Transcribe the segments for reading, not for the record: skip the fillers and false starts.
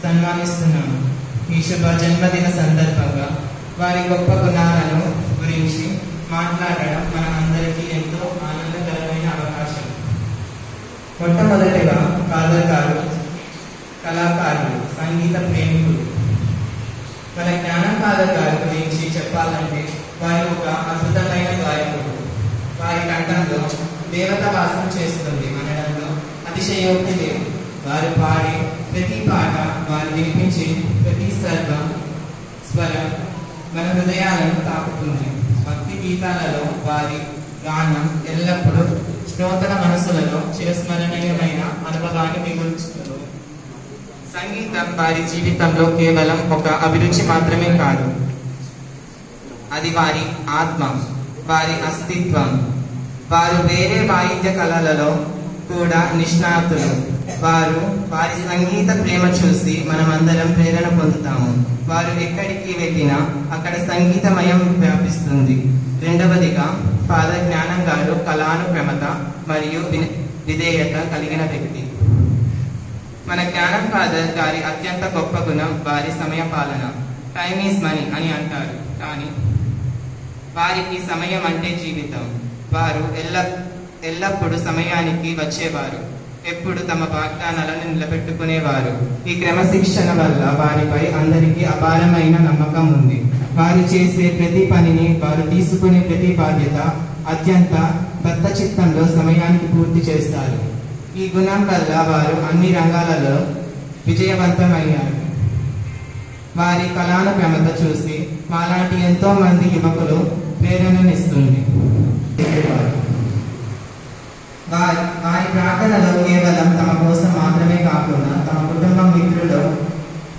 సన్మానిస్తున్నాము. ఈ శుభ జన్మదిన సందర్భంగా వారి గొప్ప గుణాలను గురించి మాట్లాడడం మన అందరికీ ఎంతో ఆనందకరమైన అవకాశం. మొట్టమొదటిగా ఫాదర్ గారు కళాకారులు, సంగీత ప్రేమికులు. మన జ్ఞానం ఫాదర్ గారి గురించి చెప్పాలంటే వారు ఒక అద్భుతమైన గాయకుడు. వారి కంఠంలో దేవత వాసం చేస్తుంది అనడంలో అతిశయోక్తి లేదు. వారు పాడే ప్రతి పాట, వారు వినిపించే ప్రతి స్వరం మన హృదయాలను తాకుతుంది. భక్తి గీతాలలో వారి గానం ఎల్లప్పుడూ శ్రోతల మనసులలో చిరస్మరణీయమైన అనుభవాన్ని మిగుల్చుతుంది. సంగీతం వారి జీవితంలో కేవలం ఒక అభిరుచి మాత్రమే కాదు, అది వారి ఆత్మ, వారి అస్తిత్వం. వారు వేరే వాయిద్య కళలలో కూడా నిష్ణాతులు. వారి సంగీత ప్రేమ చూసి మనమందరం ప్రేరణ పొందుతాము. వారు ఎక్కడికి వెళ్ళినా అక్కడ సంగీతమయం వ్యాపిస్తుంది. రెండవదిగా ఫాదర్ జ్ఞానం గారు కళానుక్రమత మరియు విధేయత కలిగిన వ్యక్తి. మన జ్ఞానం ఫాదర్ గారి అత్యంత గొప్ప గుణం వారి సమయ పాలన. టైమ్ ఈజ్ మనీ అని అంటారు, కానీ వారికి సమయం అంటే జీవితం. వారు ఎల్లప్పుడూ సమయానికి వచ్చేవారు, ఎప్పుడు తమ వాగ్దానాలను నిలబెట్టుకునేవారు. ఈ క్రమశిక్షణ వల్ల వారిపై అందరికీ అపారమైన నమ్మకం ఉంది. వారు చేసే ప్రతి పనిని, వారు తీసుకునే ప్రతి బాధ్యత అత్యంత బద్ధ చిత్తంలో సమయానికి పూర్తి చేస్తారు. ఈ గుణం వల్ల వారు అన్ని రంగాలలో విజయవంతమయ్యారు. వారి కళానుక్రమత చూసి మాలాంటి ఎంతో మంది యువకులు ప్రేరణనిస్తుంది. వారి ప్రార్థనలో కేవలం తమ కోసం మాత్రమే కాకుండా తమ కుటుంబం, మిత్రులు,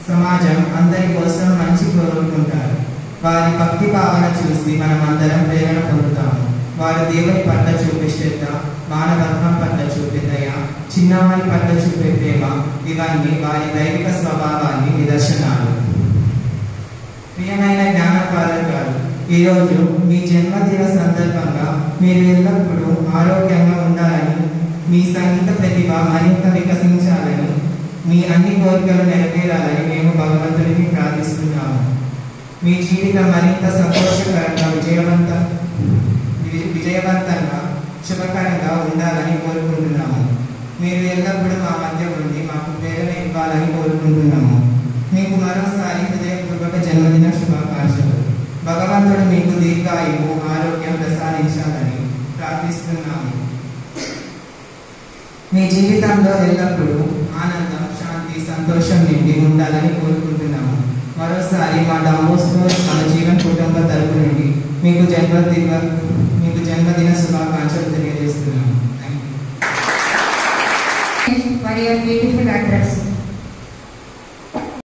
సమాజం అందరి కోసం మంచి కోరుకుంటారు. వారి భక్తి భావన చూసి మనం అందరం ప్రేరణ పొందుతాము. వారు దేవుని పట్ల చూపే శ్రద్ధ, మానవత్వం పట్ల చూపే దయ, చిన్నవారి పట్ల చూపే ప్రేమ, ఇవన్నీ వారి దైవిక స్వభావాన్ని నిదర్శనాలు. ప్రియమైన జ్ఞానపాలక గారు, ఈరోజు మీ జన్మదిన సందర్భంగా మీరు ఎల్లప్పుడూ ఆరోగ్యంగా ఉండాలని, మీ సంగీత ప్రతిభ మరింత వికసించాలని, మీ అన్ని కోరికలు నెరవేరాలని మేము భగవంతుడిని ప్రార్థిస్తున్నాము. మీ జీవితం మరింత సంతోషకరంగా, విజయవంతంగా, శుభకరంగా ఉండాలని కోరుకుంటున్నాము. మీరు ఎల్లప్పుడూ మా మధ్య ఉండి మాకు ప్రేరణ ఇవ్వాలని కోరుకుంటున్నాము. మీకు మరోసారి హృదయపూర్వక జన్మదిన శుభాకాంక్షలు. భగవంతుడు మీకు దీర్ఘాయువు, ఆరోగ్యం ప్రసాదించాలని ప్రార్థిస్తున్నాము. మీ జీవితంలో ఎల్లప్పుడూ ఆనందం, శాంతి, సంతోషం నిండి ఉండాలని కోరుకుంటున్నాము. మరోసారి మా డాంబోస్కో మన జీవన్ కుటుంబ తరపు నుండి మీకు జన్మదిన శుభాకాంక్షలు తెలియజేస్తున్నాము. Thank you.